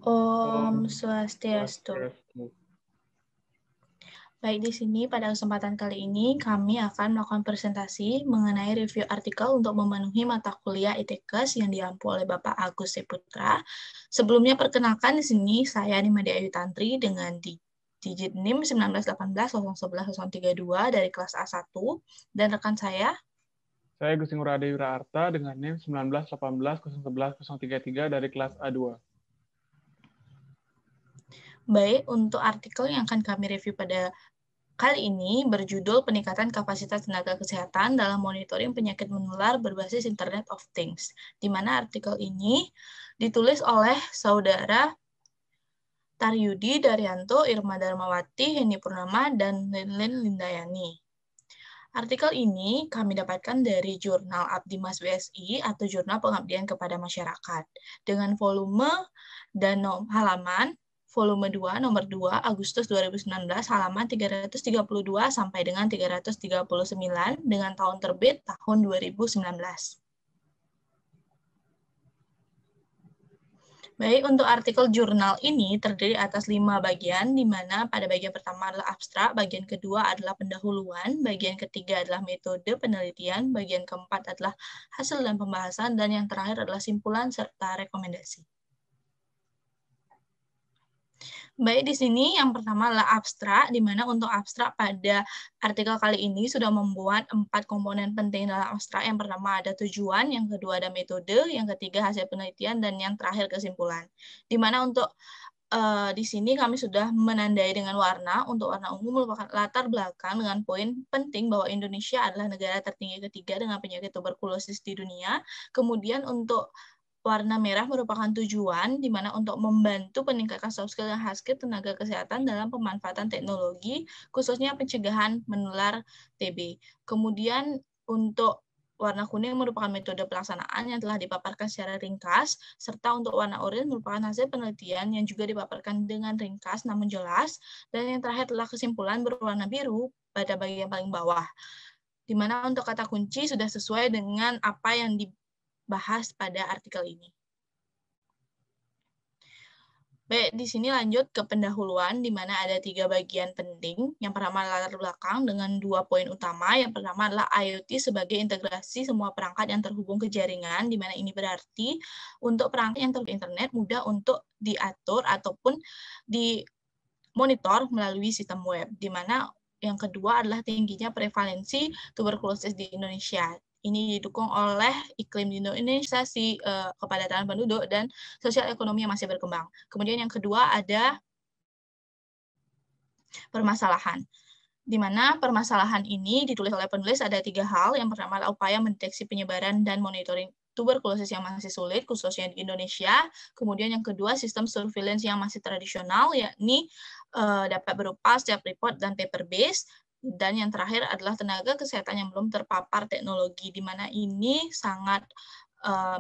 Om Swastiastu. Baik, di sini pada kesempatan kali ini kami akan melakukan presentasi mengenai review artikel untuk memenuhi mata kuliah ITKes yang diampu oleh Bapak Agus Seputra. Sebelumnya perkenalkan di sini saya Nimade Ayu Tantri dengan digit NIM 191101132 dari kelas A1 dan rekan saya Gusti Ngurade Wiraarta dengan NIM 191101133 dari kelas A2. Baik, untuk artikel yang akan kami review pada kali ini berjudul Peningkatan Kapasitas Tenaga Kesehatan dalam Monitoring Penyakit Menular Berbasis Internet of Things, di mana artikel ini ditulis oleh Saudara Taryudi Daryanto, Irma Darmawati, Henny Purnama, dan Lilin Lindayani. Artikel ini kami dapatkan dari Jurnal Abdimas WSI atau Jurnal Pengabdian kepada Masyarakat, dengan volume dan halaman volume 2, nomor 2, Agustus 2019, halaman 332 sampai dengan 339, dengan tahun terbit tahun 2019. Baik, untuk artikel jurnal ini terdiri atas 5 bagian, di mana pada bagian pertama adalah abstrak, bagian kedua adalah pendahuluan, bagian ketiga adalah metode penelitian, bagian keempat adalah hasil dan pembahasan, dan yang terakhir adalah simpulan serta rekomendasi. Baik, di sini yang pertama adalah abstrak, di mana untuk abstrak pada artikel kali ini sudah membuat 4 komponen penting dalam abstrak. Yang pertama ada tujuan, yang kedua ada metode, yang ketiga hasil penelitian, dan yang terakhir kesimpulan. Di mana untuk di sini kami sudah menandai dengan warna. Untuk warna ungu merupakan latar belakang dengan poin penting bahwa Indonesia adalah negara tertinggi ketiga dengan penyakit tuberkulosis di dunia. Kemudian untuk warna merah merupakan tujuan, di mana untuk membantu peningkatan soft skill dan hard skill tenaga kesehatan dalam pemanfaatan teknologi, khususnya pencegahan menular TB. Kemudian untuk warna kuning merupakan metode pelaksanaan yang telah dipaparkan secara ringkas, serta untuk warna oranye merupakan hasil penelitian yang juga dipaparkan dengan ringkas namun jelas, dan yang terakhir adalah kesimpulan berwarna biru pada bagian paling bawah, di mana untuk kata kunci sudah sesuai dengan apa yang dibahas pada artikel ini. Baik, di sini lanjut ke pendahuluan, di mana ada 3 bagian penting. Yang pertama latar belakang dengan 2 poin utama. Yang pertama adalah IoT sebagai integrasi semua perangkat yang terhubung ke jaringan, di mana ini berarti untuk perangkat yang terhubung ke internet mudah untuk diatur ataupun dimonitor melalui sistem web. Di mana yang kedua adalah tingginya prevalensi tuberkulosis di Indonesia. Ini didukung oleh iklim di Indonesia, kepadatan penduduk, dan sosial ekonomi yang masih berkembang. Kemudian yang kedua ada permasalahan, di mana permasalahan ini ditulis oleh penulis ada 3 hal. Yang pertama adalah upaya mendeteksi penyebaran dan monitoring tuberkulosis yang masih sulit, khususnya di Indonesia. Kemudian yang kedua, sistem surveillance yang masih tradisional, yakni dapat berupa step report dan paper base. Dan yang terakhir adalah tenaga kesehatan yang belum terpapar teknologi, di mana ini sangat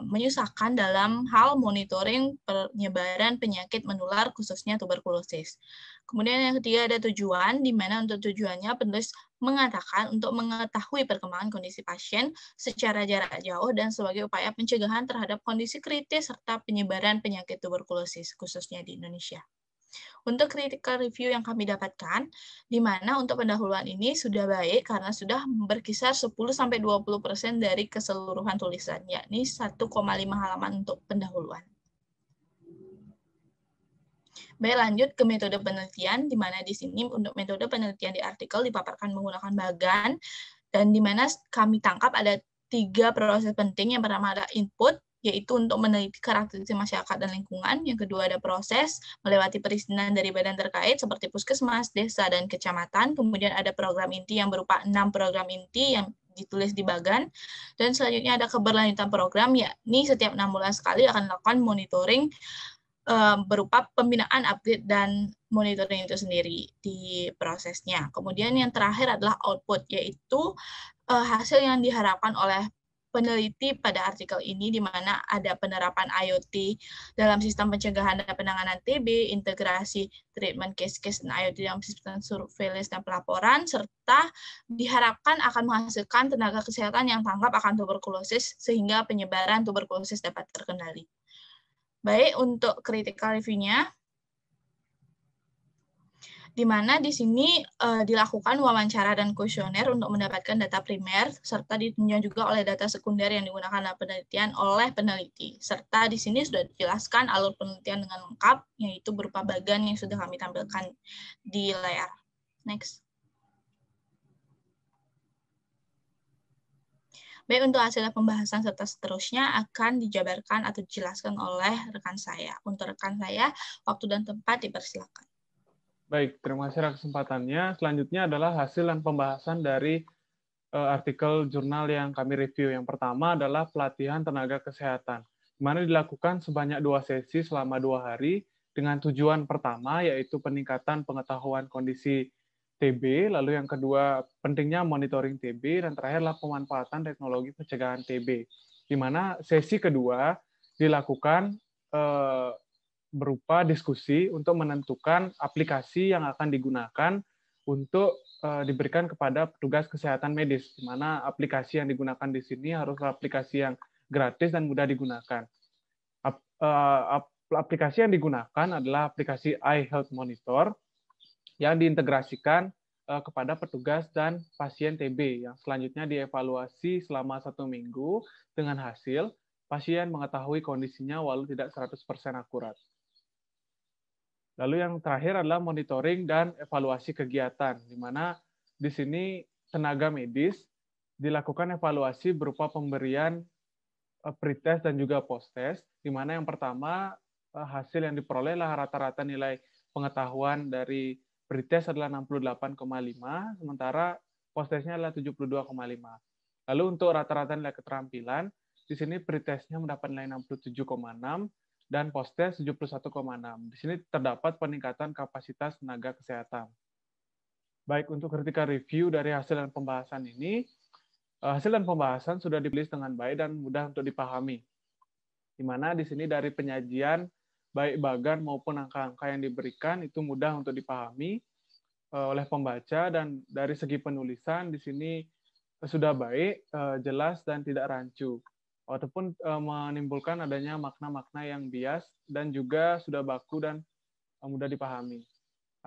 menyusahkan dalam hal monitoring penyebaran penyakit menular, khususnya tuberkulosis. Kemudian yang ketiga ada tujuan, di mana untuk tujuannya penulis mengatakan untuk mengetahui perkembangan kondisi pasien secara jarak jauh dan sebagai upaya pencegahan terhadap kondisi kritis serta penyebaran penyakit tuberkulosis, khususnya di Indonesia. Untuk critical review yang kami dapatkan, di mana untuk pendahuluan ini sudah baik karena sudah berkisar 10-20% dari keseluruhan tulisan, yakni 1,5 halaman untuk pendahuluan. Baik, lanjut ke metode penelitian, di mana di sini untuk metode penelitian di artikel dipaparkan menggunakan bagan, dan di mana kami tangkap ada 3 proses penting. Yang pertama adalah input, yaitu untuk meneliti karakteristik masyarakat dan lingkungan. Yang kedua ada proses, melewati perizinan dari badan terkait seperti puskesmas, desa, dan kecamatan. Kemudian ada program inti yang berupa 6 program inti yang ditulis di bagan. Dan selanjutnya ada keberlanjutan program, yakni setiap 6 bulan sekali akan dilakukan monitoring berupa pembinaan, upgrade, dan monitoring itu sendiri di prosesnya. Kemudian yang terakhir adalah output, yaitu hasil yang diharapkan oleh peneliti pada artikel ini, di mana ada penerapan IoT dalam sistem pencegahan dan penanganan TB, integrasi treatment case-case dan IoT dalam sistem surveillance dan pelaporan, serta diharapkan akan menghasilkan tenaga kesehatan yang tanggap akan tuberkulosis sehingga penyebaran tuberkulosis dapat terkendali. Baik, untuk critical review-nya, di mana di sini dilakukan wawancara dan kuesioner untuk mendapatkan data primer, serta ditunjang juga oleh data sekunder yang digunakan dalam penelitian oleh peneliti. Serta di sini sudah dijelaskan alur penelitian dengan lengkap, yaitu berupa bagan yang sudah kami tampilkan di layar. Next. Baik, untuk hasil pembahasan serta seterusnya akan dijabarkan atau dijelaskan oleh rekan saya. Untuk rekan saya, waktu dan tempat dipersilakan. Baik, terima kasih atas kesempatannya. Selanjutnya adalah hasil dan pembahasan dari artikel jurnal yang kami review. Yang pertama adalah pelatihan tenaga kesehatan, di mana dilakukan sebanyak 2 sesi selama 2 hari dengan tujuan pertama yaitu peningkatan pengetahuan kondisi TB, lalu yang kedua pentingnya monitoring TB, dan terakhir adalah pemanfaatan teknologi pencegahan TB, di mana sesi kedua dilakukan berupa diskusi untuk menentukan aplikasi yang akan digunakan untuk diberikan kepada petugas kesehatan medis, di mana aplikasi yang digunakan di sini harus aplikasi yang gratis dan mudah digunakan. Aplikasi yang digunakan adalah aplikasi iHealth Monitor yang diintegrasikan kepada petugas dan pasien TB, yang selanjutnya dievaluasi selama 1 minggu dengan hasil pasien mengetahui kondisinya walau tidak 100% akurat. Lalu yang terakhir adalah monitoring dan evaluasi kegiatan, di mana di sini tenaga medis dilakukan evaluasi berupa pemberian pretest dan juga posttest, di mana yang pertama hasil yang diperoleh adalah rata-rata nilai pengetahuan dari pretest adalah 68,5, sementara posttestnya adalah 72,5. Lalu untuk rata-rata nilai keterampilan, di sini pretestnya mendapat nilai 67,6, dan posttest 71,6. Di sini terdapat peningkatan kapasitas tenaga kesehatan. Baik, untuk critical review dari hasil dan pembahasan ini, hasil dan pembahasan sudah ditulis dengan baik dan mudah untuk dipahami. Di mana di sini dari penyajian, baik bagan maupun angka-angka yang diberikan itu mudah untuk dipahami oleh pembaca, dan dari segi penulisan di sini sudah baik, jelas, dan tidak rancu, ataupun menimbulkan adanya makna-makna yang bias dan juga sudah baku dan mudah dipahami.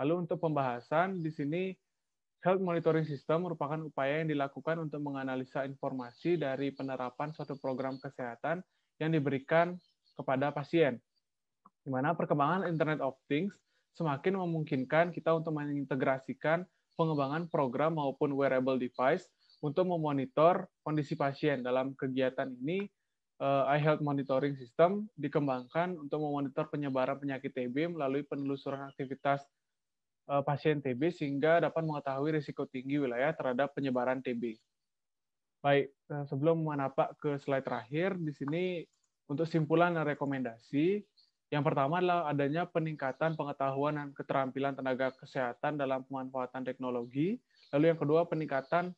Lalu untuk pembahasan di sini, Health Monitoring System merupakan upaya yang dilakukan untuk menganalisa informasi dari penerapan suatu program kesehatan yang diberikan kepada pasien, di mana perkembangan Internet of Things semakin memungkinkan kita untuk mengintegrasikan pengembangan program maupun wearable device untuk memonitor kondisi pasien. Dalam kegiatan ini, iHealth Monitoring System dikembangkan untuk memonitor penyebaran penyakit TB melalui penelusuran aktivitas pasien TB sehingga dapat mengetahui risiko tinggi wilayah terhadap penyebaran TB. Baik, sebelum menapak ke slide terakhir, di sini untuk simpulan dan rekomendasi, yang pertama adalah adanya peningkatan pengetahuan dan keterampilan tenaga kesehatan dalam pemanfaatan teknologi. Lalu yang kedua, peningkatan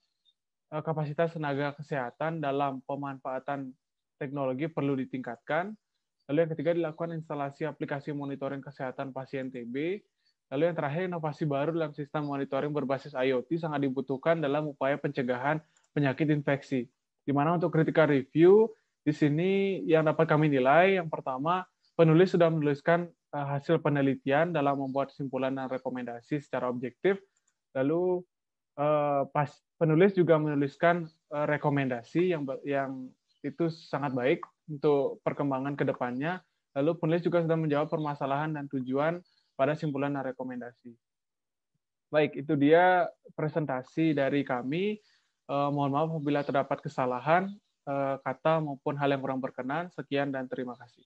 kapasitas tenaga kesehatan dalam pemanfaatan teknologi perlu ditingkatkan. Lalu yang ketiga, dilakukan instalasi aplikasi monitoring kesehatan pasien TB. Lalu yang terakhir, inovasi baru dalam sistem monitoring berbasis IoT sangat dibutuhkan dalam upaya pencegahan penyakit infeksi. Di mana untuk critical review, di sini yang dapat kami nilai, yang pertama, penulis sudah menuliskan hasil penelitian dalam membuat kesimpulan dan rekomendasi secara objektif. Lalu penulis juga menuliskan rekomendasi yang itu sangat baik untuk perkembangan ke depannya. Lalu penulis juga sudah menjawab permasalahan dan tujuan pada simpulan dan rekomendasi. Baik, itu dia presentasi dari kami. Mohon maaf apabila terdapat kesalahan kata maupun hal yang kurang berkenan. Sekian dan terima kasih.